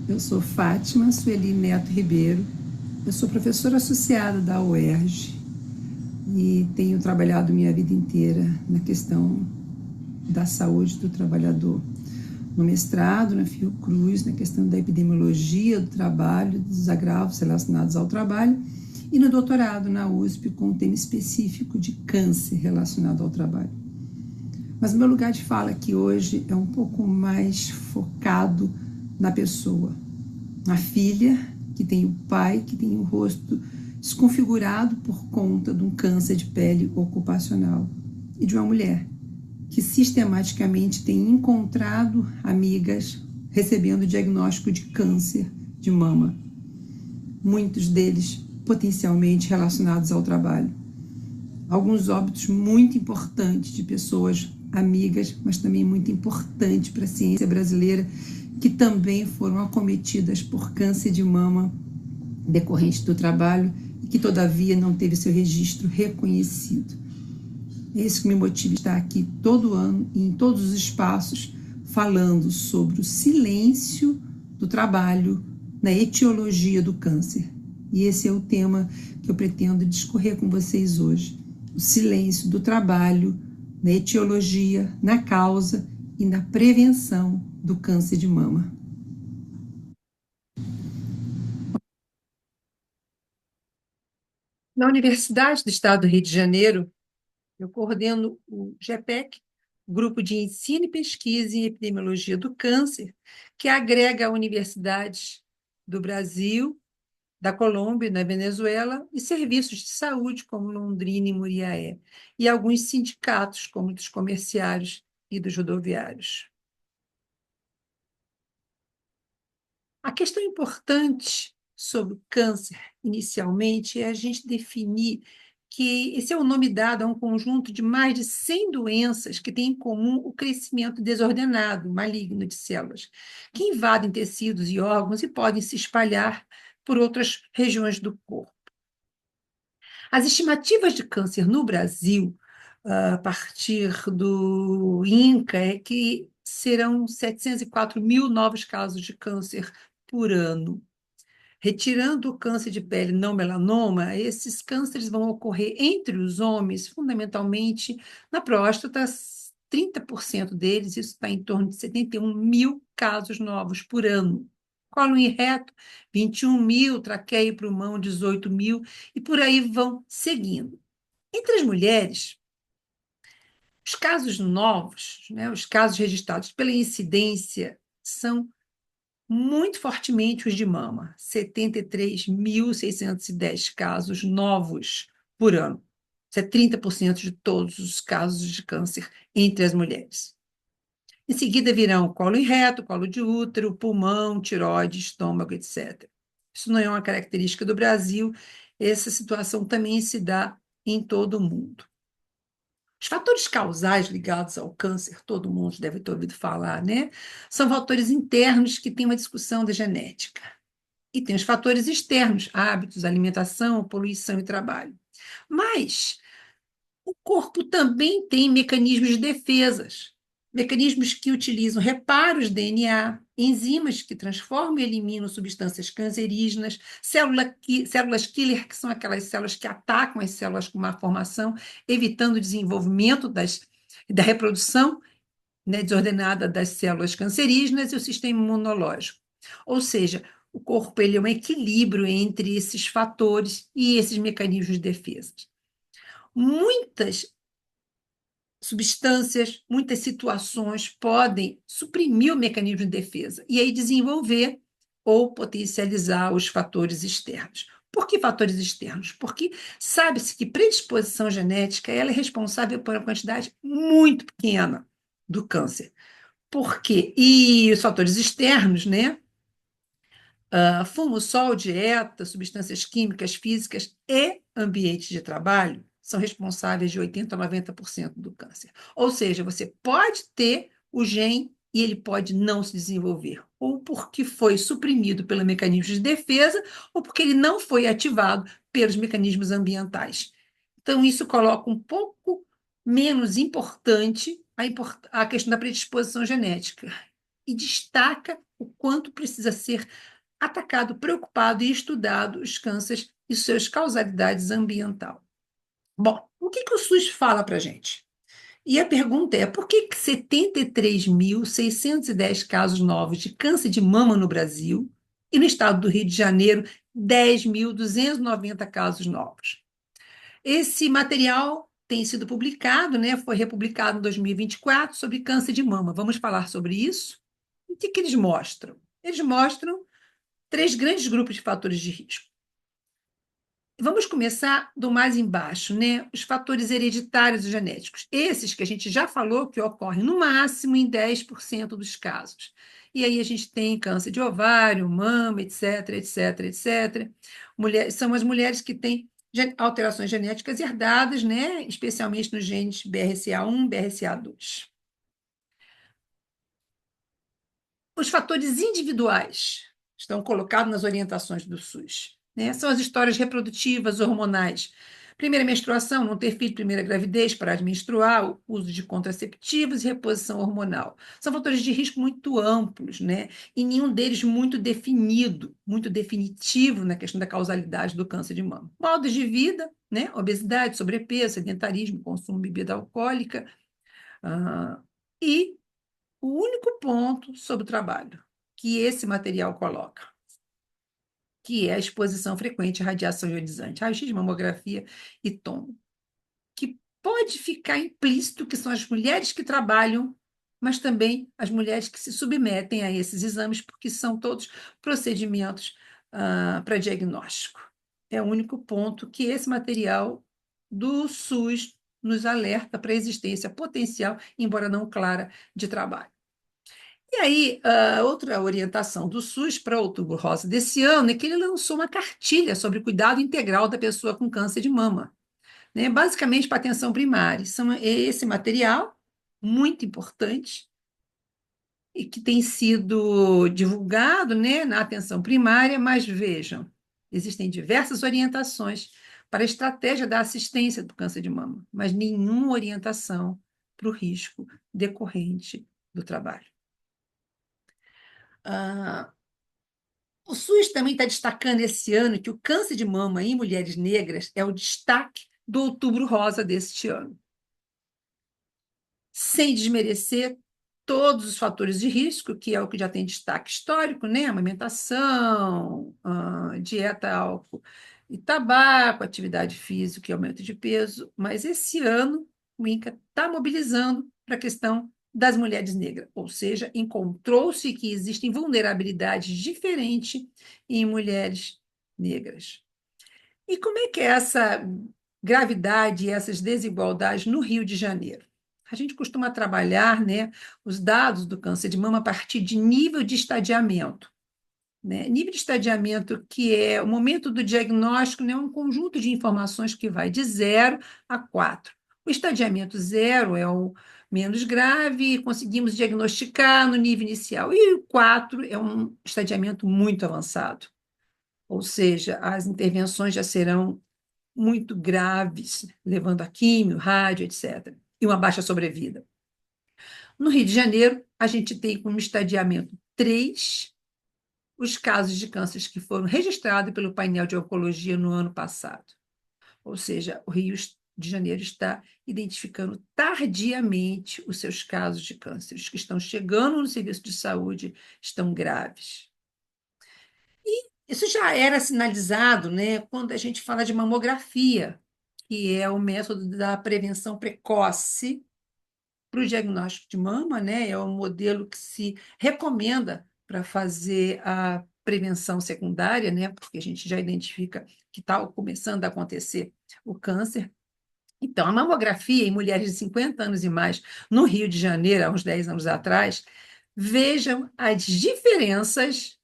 Eu sou Fátima Sueli Neto Ribeiro, eu sou professora associada da UERJ e tenho trabalhado minha vida inteira na questão da saúde do trabalhador. No mestrado, na Fiocruz, na questão da epidemiologia do trabalho, dos agravos relacionados ao trabalho, e no doutorado na USP com um tema específico de câncer relacionado ao trabalho. Mas o meu lugar de fala aqui hoje é um pouco mais focado na pessoa, na filha que tem o pai que tem o rosto desconfigurado por conta de um câncer de pele ocupacional, e de uma mulher que sistematicamente tem encontrado amigas recebendo diagnóstico de câncer de mama, muitos deles potencialmente relacionados ao trabalho. Alguns óbitos muito importantes de pessoas amigas, mas também muito importante para a ciência brasileira, que também foram acometidas por câncer de mama decorrente do trabalho e que, todavia, não teve seu registro reconhecido. É isso que me motiva a estar aqui todo ano e em todos os espaços falando sobre o silêncio do trabalho na etiologia do câncer. E esse é o tema que eu pretendo discorrer com vocês hoje. O silêncio do trabalho na etiologia, na causa e na prevenção do câncer de mama. Na Universidade do Estado do Rio de Janeiro, eu coordeno o GEPEC, Grupo de Ensino e Pesquisa em Epidemiologia do Câncer, que agrega universidades do Brasil, da Colômbia, da Venezuela, e serviços de saúde, como Londrina e Muriaé, e alguns sindicatos, como dos comerciários e dos rodoviários. A questão importante sobre o câncer, inicialmente, é a gente definir que esse é o nome dado a um conjunto de mais de 100 doenças que têm em comum o crescimento desordenado, maligno de células, que invadem tecidos e órgãos e podem se espalhar por outras regiões do corpo. As estimativas de câncer no Brasil, a partir do INCA, é que serão 704 mil novos casos de câncer por ano. Retirando o câncer de pele não melanoma, esses cânceres vão ocorrer entre os homens, fundamentalmente na próstata, 30% deles, isso está em torno de 71 mil casos novos por ano. Cólon e reto, 21 mil, traqueia e pulmão, 18 mil, e por aí vão seguindo. Entre as mulheres, os casos novos, né, os casos registrados pela incidência, são muito fortemente os de mama, 73.610 casos novos por ano. Isso é 30% de todos os casos de câncer entre as mulheres. Em seguida virão colo e reto, colo de útero, pulmão, tireoide, estômago, etc. Isso não é uma característica do Brasil, essa situação também se dá em todo o mundo. Os fatores causais ligados ao câncer, todo mundo deve ter ouvido falar, né? São fatores internos que têm uma discussão da genética. E tem os fatores externos, hábitos, alimentação, poluição e trabalho. Mas o corpo também tem mecanismos de defesas, mecanismos que utilizam reparos DNA, enzimas que transformam e eliminam substâncias cancerígenas, células killer, que são aquelas células que atacam as células com má formação, evitando o desenvolvimento da reprodução, né, desordenada das células cancerígenas, e o sistema imunológico. Ou seja, o corpo ele é um equilíbrio entre esses fatores e esses mecanismos de defesa. Muitas substâncias, muitas situações podem suprimir o mecanismo de defesa e aí desenvolver ou potencializar os fatores externos. Por que fatores externos? Porque sabe-se que predisposição genética ela é responsável por uma quantidade muito pequena do câncer. Por quê? E os fatores externos, né? Fumo, sol, dieta, substâncias químicas, físicas e ambiente de trabalho são responsáveis de 80% a 90% do câncer. Ou seja, você pode ter o gene e ele pode não se desenvolver, ou porque foi suprimido pelo mecanismo de defesa, ou porque ele não foi ativado pelos mecanismos ambientais. Então, isso coloca um pouco menos importante a questão da predisposição genética e destaca o quanto precisa ser atacado, preocupado e estudado os cânceres e suas causalidades ambiental. Bom, o que o SUS fala para a gente? E a pergunta é, por que 73.610 casos novos de câncer de mama no Brasil e no estado do Rio de Janeiro, 10.290 casos novos? Esse material tem sido publicado, né, foi republicado em 2024 sobre câncer de mama. Vamos falar sobre isso? O que eles mostram? Eles mostram três grandes grupos de fatores de risco. Vamos começar do mais embaixo, né? Os fatores hereditários e genéticos. Esses que a gente já falou que ocorrem no máximo em 10% dos casos. E aí a gente tem câncer de ovário, mama, etc, etc, etc. São as mulheres que têm alterações genéticas herdadas, né? Especialmente nos genes BRCA1, BRCA2. Os fatores individuais estão colocados nas orientações do SUS, né? São as histórias reprodutivas, hormonais. Primeira menstruação, não ter filho, primeira gravidez, parar de menstruar, o uso de contraceptivos e reposição hormonal. São fatores de risco muito amplos, né? E nenhum deles muito definido, muito definitivo na questão da causalidade do câncer de mama. Modos de vida, né? Obesidade, sobrepeso, sedentarismo, consumo de bebida alcoólica, e o único ponto sobre o trabalho que esse material coloca, que é a exposição frequente à radiação ionizante, raio-x, mamografia e tomo, que pode ficar implícito que são as mulheres que trabalham, mas também as mulheres que se submetem a esses exames, porque são todos procedimentos para diagnóstico. É o único ponto que esse material do SUS nos alerta para a existência potencial, embora não clara, de trabalho. E aí, outra orientação do SUS para Outubro Rosa desse ano é que ele lançou uma cartilha sobre cuidado integral da pessoa com câncer de mama, né? Basicamente para atenção primária. Esse material, muito importante, e que tem sido divulgado, né, na atenção primária, mas vejam, existem diversas orientações para a estratégia da assistência do câncer de mama, mas nenhuma orientação para o risco decorrente do trabalho. O SUS também está destacando esse ano que o câncer de mama em mulheres negras é o destaque do Outubro Rosa deste ano. Sem desmerecer todos os fatores de risco, que é o que já tem destaque histórico, né? Amamentação, dieta, álcool e tabaco, atividade física e aumento de peso. Mas esse ano o INCA está mobilizando para a questão das mulheres negras, ou seja, encontrou-se que existem vulnerabilidades diferentes em mulheres negras. E como é que é essa gravidade e essas desigualdades no Rio de Janeiro? A gente costuma trabalhar, né, os dados do câncer de mama a partir de nível de estadiamento. Né? Nível de estadiamento, que é o momento do diagnóstico, né, um conjunto de informações que vai de 0 a 4. O estadiamento 0 é o menos grave, conseguimos diagnosticar no nível inicial, e o 4 é um estadiamento muito avançado, ou seja, as intervenções já serão muito graves, levando a químio, rádio, etc., e uma baixa sobrevida. No Rio de Janeiro, a gente tem como estadiamento 3 os casos de cânceres que foram registrados pelo painel de oncologia no ano passado. Ou seja, o Rio de Janeiro está identificando tardiamente os seus casos de câncer. Os que estão chegando no serviço de saúde estão graves. E isso já era sinalizado, né, quando a gente fala de mamografia, que é o método da prevenção precoce para o diagnóstico de mama, né? É o modelo que se recomenda para fazer a prevenção secundária, né? Porque a gente já identifica que está começando a acontecer o câncer. Então, a mamografia em mulheres de 50 anos e mais, no Rio de Janeiro, há uns 10 anos atrás, vejam as diferenças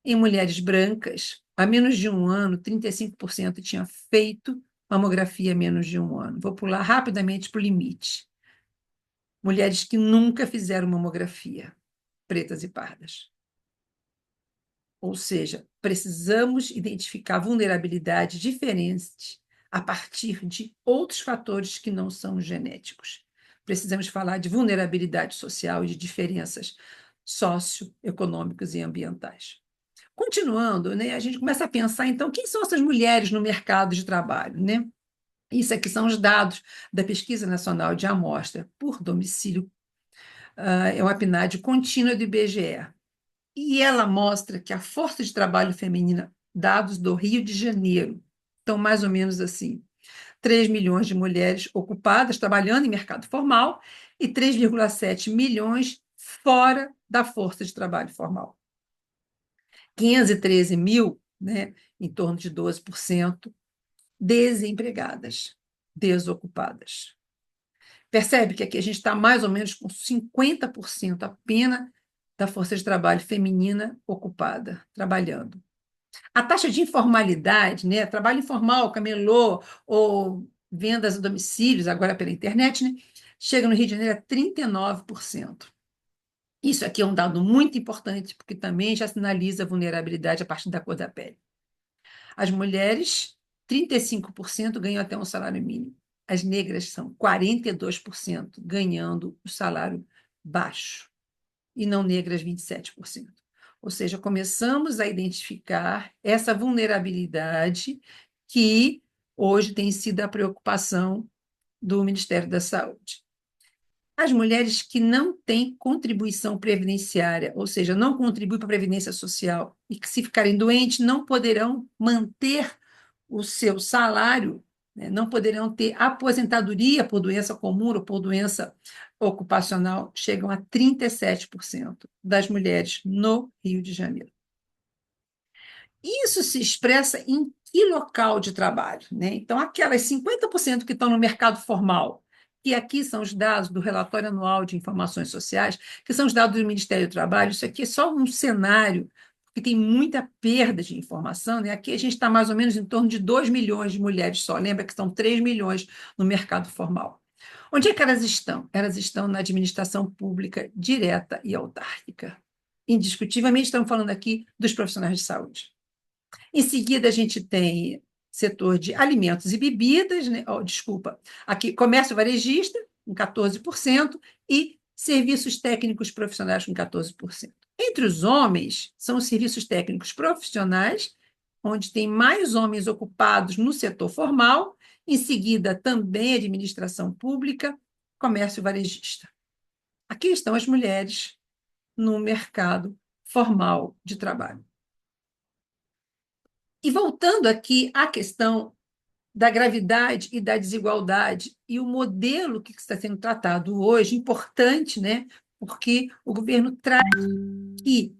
em mulheres brancas. Há menos de um ano, 35% tinha feito mamografia há menos de um ano. Vou pular rapidamente para o limite. Mulheres que nunca fizeram mamografia, pretas e pardas. Ou seja, precisamos identificar vulnerabilidades diferentes a partir de outros fatores que não são genéticos. Precisamos falar de vulnerabilidade social e de diferenças socioeconômicos e ambientais. Continuando, né, a gente começa a pensar, então, quem são essas mulheres no mercado de trabalho, né? Isso aqui são os dados da Pesquisa Nacional de Amostra por Domicílio, é uma PNAD contínua do IBGE. E ela mostra que a força de trabalho feminina, dados do Rio de Janeiro, estão mais ou menos assim: 3 milhões de mulheres ocupadas trabalhando em mercado formal e 3,7 milhões fora da força de trabalho formal. 513 mil, né, em torno de 12%, desempregadas, desocupadas. Percebe que aqui a gente está mais ou menos com 50% apenas da força de trabalho feminina ocupada, trabalhando. A taxa de informalidade, né, trabalho informal, camelô ou vendas a domicílios, agora pela internet, né, chega no Rio de Janeiro a 39%. Isso aqui é um dado muito importante, porque também já sinaliza a vulnerabilidade a partir da cor da pele. As mulheres, 35% ganham até um salário mínimo. As negras são 42% ganhando o salário baixo. E não negras, 27%. Ou seja, começamos a identificar essa vulnerabilidade que hoje tem sido a preocupação do Ministério da Saúde. As mulheres que não têm contribuição previdenciária, ou seja, não contribuem para a Previdência Social e que, se ficarem doentes, não poderão manter o seu salário, né, não poderão ter aposentadoria por doença comum ou por doença ocupacional, chegam a 37% das mulheres no Rio de Janeiro. Isso se expressa em que local de trabalho, né? Então, aquelas 50% que estão no mercado formal, que aqui são os dados do Relatório Anual de Informações Sociais, que são os dados do Ministério do Trabalho, isso aqui é só um cenário, porque tem muita perda de informação, né? Aqui a gente está mais ou menos em torno de 2 milhões de mulheres só, lembra que são 3 milhões no mercado formal. Onde é que elas estão? Elas estão na administração pública direta e autárquica. Indiscutivelmente, estamos falando aqui dos profissionais de saúde. Em seguida, a gente tem setor de alimentos e bebidas, né? Oh, desculpa, aqui comércio varejista, com 14%, e serviços técnicos profissionais, com 14%. Entre os homens, são os serviços técnicos profissionais, onde tem mais homens ocupados no setor formal, em seguida, também administração pública, comércio varejista. Aqui estão as mulheres no mercado formal de trabalho. E voltando aqui à questão da gravidade e da desigualdade e o modelo que está sendo tratado hoje, importante, né? Porque o governo traz que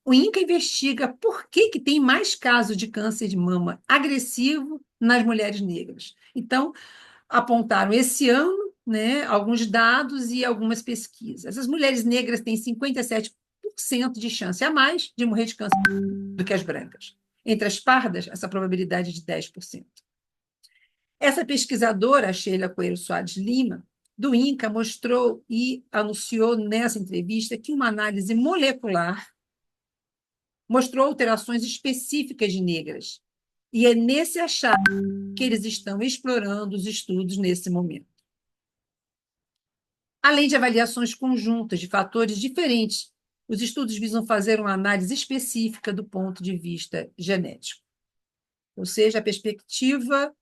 o INCA investiga por que tem mais casos de câncer de mama agressivo nas mulheres negras. Então, apontaram esse ano, né, alguns dados e algumas pesquisas. As mulheres negras têm 57% de chance a mais de morrer de câncer do que as brancas. Entre as pardas, essa probabilidade é de 10%. Essa pesquisadora, Sheila Coelho Soares Lima, do INCA, mostrou e anunciou nessa entrevista que uma análise molecular mostrou alterações específicas de negras. E é nesse achado que eles estão explorando os estudos nesse momento. Além de avaliações conjuntas de fatores diferentes, os estudos visam fazer uma análise específica do ponto de vista genético. Ou seja, a perspectiva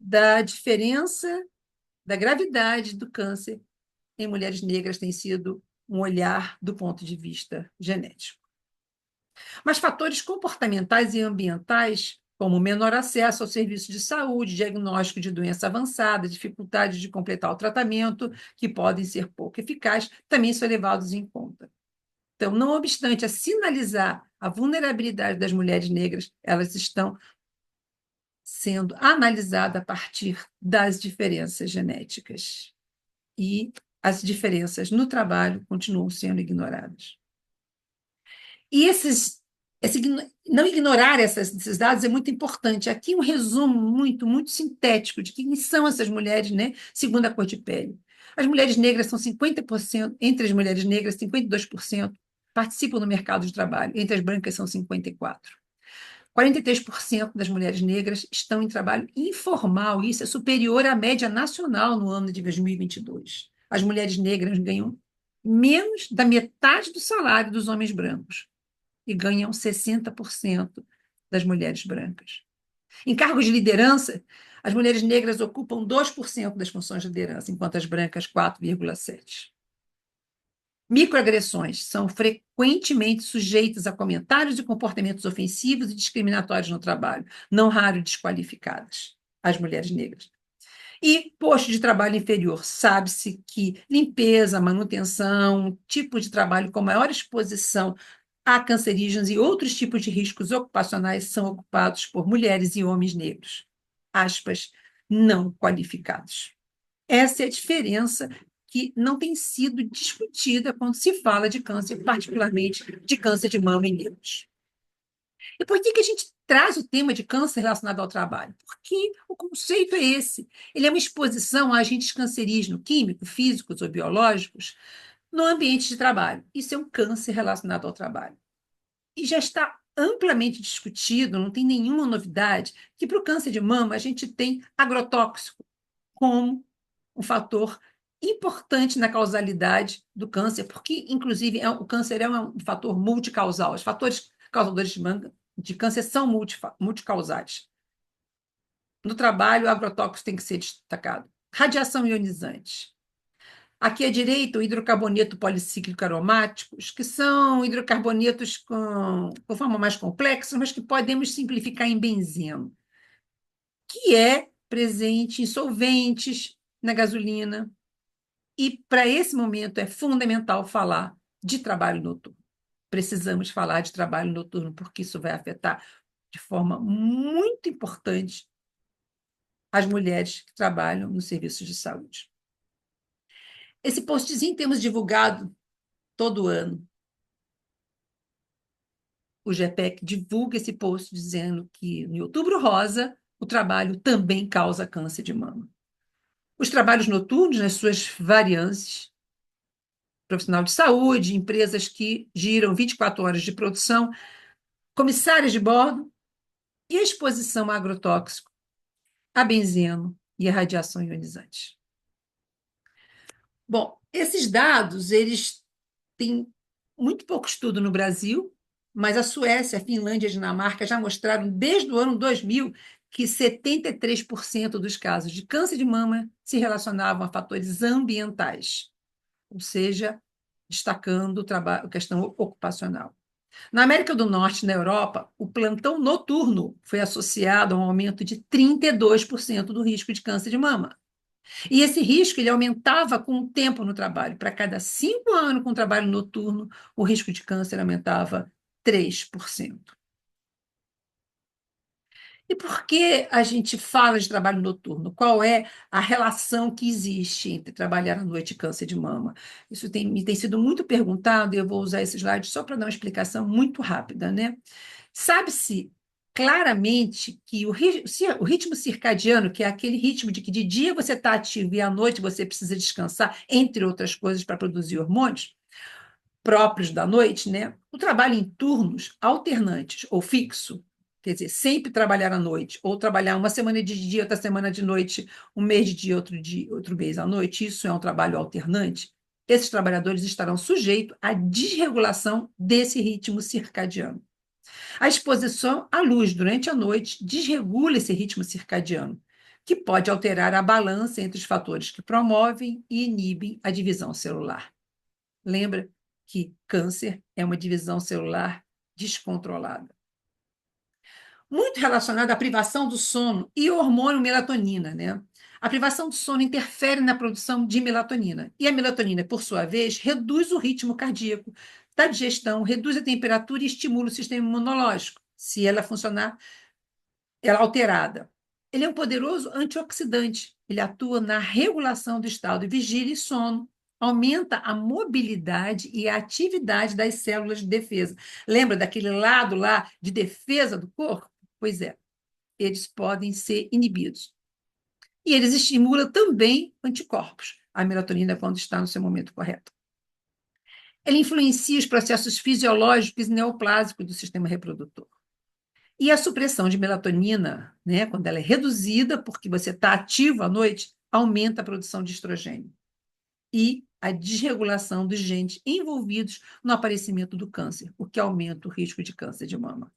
da diferença, da gravidade do câncer em mulheres negras tem sido um olhar do ponto de vista genético. Mas fatores comportamentais e ambientais, como menor acesso ao serviço de saúde, diagnóstico de doença avançada, dificuldade de completar o tratamento, que podem ser pouco eficazes, também são levados em conta. Então, não obstante a sinalizar a vulnerabilidade das mulheres negras, elas estão sendo analisadas a partir das diferenças genéticas. E as diferenças no trabalho continuam sendo ignoradas. E não ignorar esses dados é muito importante. Aqui um resumo muito sintético de quem são essas mulheres, né, segundo a cor de pele. As mulheres negras são 50%, entre as mulheres negras, 52% participam no mercado de trabalho, entre as brancas são 54%. 43% das mulheres negras estão em trabalho informal, e isso é superior à média nacional no ano de 2022. As mulheres negras ganham menos da metade do salário dos homens brancos e ganham 60% das mulheres brancas. Em cargos de liderança, as mulheres negras ocupam 2% das funções de liderança, enquanto as brancas 4,7%. Microagressões são frequentemente sujeitas a comentários e comportamentos ofensivos e discriminatórios no trabalho, não raro desqualificadas, as mulheres negras. E posto de trabalho inferior, sabe-se que limpeza, manutenção, tipo de trabalho com maior exposição a cancerígenos e outros tipos de riscos ocupacionais são ocupados por mulheres e homens negros, aspas, não qualificados. Essa é a diferença que não tem sido discutida quando se fala de câncer, particularmente de câncer de mama em negros. E por que a gente traz o tema de câncer relacionado ao trabalho? Porque o conceito é esse. Ele é uma exposição a agentes cancerígenos, químicos, físicos ou biológicos, no ambiente de trabalho. Isso é um câncer relacionado ao trabalho. E já está amplamente discutido, não tem nenhuma novidade, que para o câncer de mama a gente tem agrotóxico como um fator importante na causalidade do câncer, porque, inclusive, o câncer é um fator multicausal. Os fatores causadores de câncer são multicausais. No trabalho, o agrotóxico tem que ser destacado. Radiação ionizante. Aqui à direita, o hidrocarboneto policíclico aromáticos, que são hidrocarbonetos com forma mais complexa, mas que podemos simplificar em benzeno, que é presente em solventes, na gasolina. E para esse momento é fundamental falar de trabalho noturno. Precisamos falar de trabalho noturno, porque isso vai afetar de forma muito importante as mulheres que trabalham nos serviços de saúde. Esse postzinho temos divulgado todo ano. O GPEC divulga esse post dizendo que no Outubro Rosa o trabalho também causa câncer de mama. Os trabalhos noturnos, nas suas variâncias, profissional de saúde, empresas que giram 24 horas de produção, comissários de bordo e a exposição a agrotóxico, a benzeno e a radiação ionizante. Bom, esses dados, eles têm muito pouco estudo no Brasil, mas a Suécia, a Finlândia e a Dinamarca já mostraram desde o ano 2000 que 73% dos casos de câncer de mama se relacionavam a fatores ambientais, ou seja, destacando a questão ocupacional. Na América do Norte e na Europa, o plantão noturno foi associado a um aumento de 32% do risco de câncer de mama. E esse risco ele aumentava com o tempo no trabalho. Para cada 5 anos com trabalho noturno, o risco de câncer aumentava 3%. E por que a gente fala de trabalho noturno? Qual é a relação que existe entre trabalhar à noite e câncer de mama? Isso me tem sido muito perguntado e eu vou usar esse slide só para dar uma explicação muito rápida, né? Sabe-se claramente que o ritmo circadiano, que é aquele ritmo de que de dia você está ativo e à noite você precisa descansar, entre outras coisas, para produzir hormônios próprios da noite, né? O trabalho em turnos alternantes ou fixo, quer dizer, sempre trabalhar à noite, ou trabalhar uma semana de dia, outra semana de noite, um mês de dia, outro mês à noite, isso é um trabalho alternante. Esses trabalhadores estarão sujeitos à desregulação desse ritmo circadiano. A exposição à luz durante a noite desregula esse ritmo circadiano, que pode alterar a balança entre os fatores que promovem e inibem a divisão celular. Lembra que câncer é uma divisão celular descontrolada. Muito relacionada à privação do sono e o hormônio melatonina, né? A privação do sono interfere na produção de melatonina. E a melatonina, por sua vez, reduz o ritmo cardíaco da digestão, reduz a temperatura e estimula o sistema imunológico, se ela funcionar, ela alterada. Ele é um poderoso antioxidante. Ele atua na regulação do estado de vigília e sono, aumenta a mobilidade e a atividade das células de defesa. Lembra daquele lado lá de defesa do corpo? Pois é, eles podem ser inibidos. E eles estimulam também anticorpos, a melatonina quando está no seu momento correto. Ela influencia os processos fisiológicos e neoplásicos do sistema reprodutor. E a supressão de melatonina, né, quando ela é reduzida, porque você está ativo à noite, aumenta a produção de estrogênio. e a desregulação dos genes envolvidos no aparecimento do câncer, o que aumenta o risco de câncer de mama.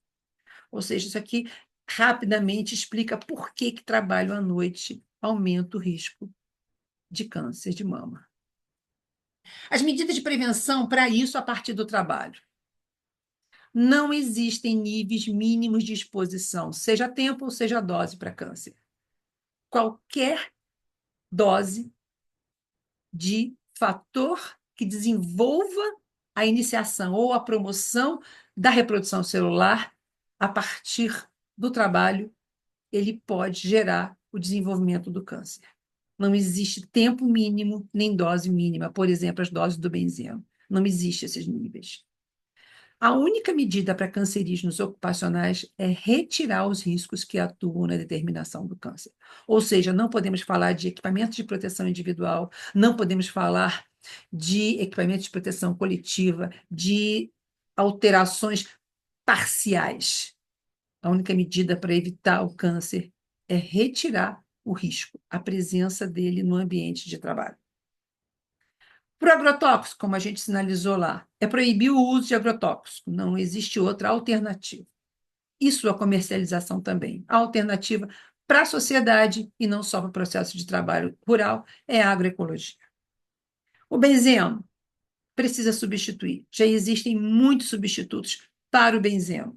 Ou seja, isso aqui rapidamente explica por que trabalho à noite aumenta o risco de câncer de mama. As medidas de prevenção para isso a partir do trabalho. Não existem níveis mínimos de exposição, seja tempo ou seja dose para câncer. Qualquer dose de fator que desenvolva a iniciação ou a promoção da reprodução celular a partir do trabalho, ele pode gerar o desenvolvimento do câncer. Não existe tempo mínimo nem dose mínima, por exemplo, as doses do benzeno. Não existe esses níveis. A única medida para cancerígenos ocupacionais é retirar os riscos que atuam na determinação do câncer. Ou seja, não podemos falar de equipamentos de proteção individual, não podemos falar de equipamentos de proteção coletiva, de alterações parciais. A única medida para evitar o câncer é retirar o risco, a presença dele no ambiente de trabalho. Para o agrotóxico, como a gente sinalizou lá, é proibir o uso de agrotóxico, não existe outra alternativa. E sua comercialização também. A alternativa para a sociedade, e não só para o processo de trabalho rural, é a agroecologia. O benzeno precisa substituir. Já existem muitos substitutos para o benzeno.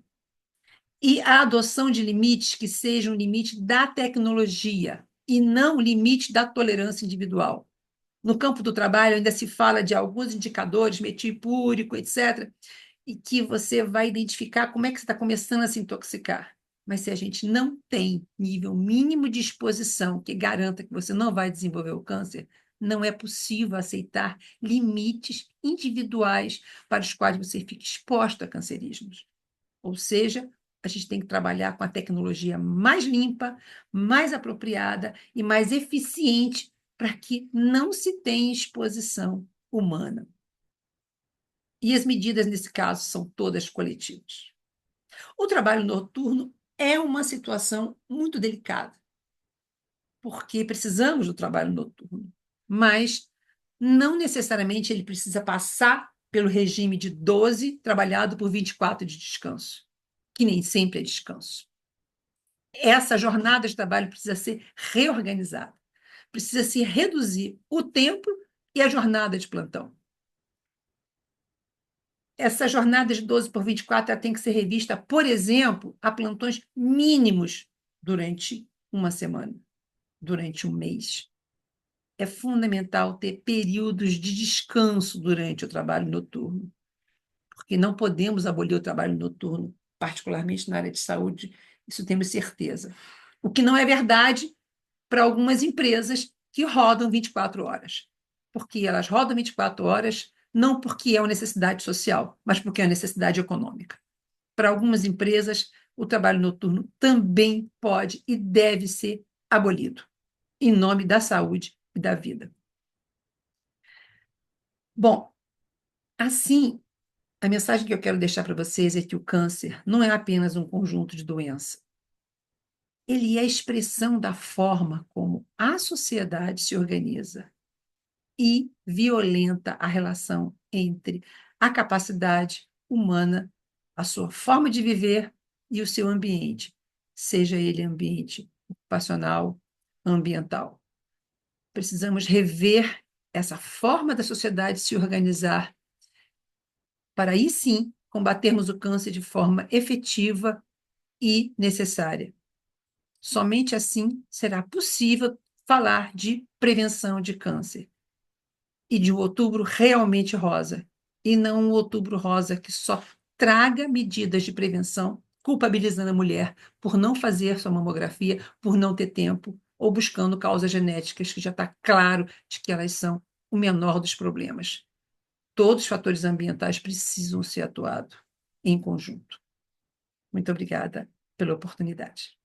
E a adoção de limites que sejam limite da tecnologia e não limite da tolerância individual. No campo do trabalho, ainda se fala de alguns indicadores, metilpúrico, etc., e que você vai identificar como é que você está começando a se intoxicar. Mas se a gente não tem nível mínimo de exposição que garanta que você não vai desenvolver o câncer, não é possível aceitar limites individuais para os quais você fique exposto a cancerígenos. Ou seja, a gente tem que trabalhar com a tecnologia mais limpa, mais apropriada e mais eficiente para que não se tenha exposição humana. E as medidas, nesse caso, são todas coletivas. O trabalho noturno é uma situação muito delicada, porque precisamos do trabalho noturno, mas não necessariamente ele precisa passar pelo regime de 12 trabalhado por 24 de descanso, que nem sempre é descanso. Essa jornada de trabalho precisa ser reorganizada, precisa se reduzir o tempo e a jornada de plantão. Essa jornada de 12 por 24 ela tem que ser revista, por exemplo, a plantões mínimos durante uma semana, durante um mês. É fundamental ter períodos de descanso durante o trabalho noturno, porque não podemos abolir o trabalho noturno, particularmente na área de saúde, isso temos certeza. O que não é verdade para algumas empresas que rodam 24 horas, porque elas rodam 24 horas não porque é uma necessidade social, mas porque é uma necessidade econômica. Para algumas empresas, o trabalho noturno também pode e deve ser abolido, em nome da saúde e da vida. Bom, assim, a mensagem que eu quero deixar para vocês é que o câncer não é apenas um conjunto de doenças. Ele é a expressão da forma como a sociedade se organiza e violenta a relação entre a capacidade humana, a sua forma de viver e o seu ambiente, seja ele ambiente ocupacional, ambiental. Precisamos rever essa forma da sociedade se organizar para aí sim combatermos o câncer de forma efetiva e necessária. Somente assim será possível falar de prevenção de câncer e de um outubro realmente rosa, e não um outubro rosa que só traga medidas de prevenção, culpabilizando a mulher por não fazer sua mamografia, por não ter tempo, ou buscando causas genéticas, que já está claro de que elas são o menor dos problemas. Todos os fatores ambientais precisam ser atuados em conjunto. Muito obrigada pela oportunidade.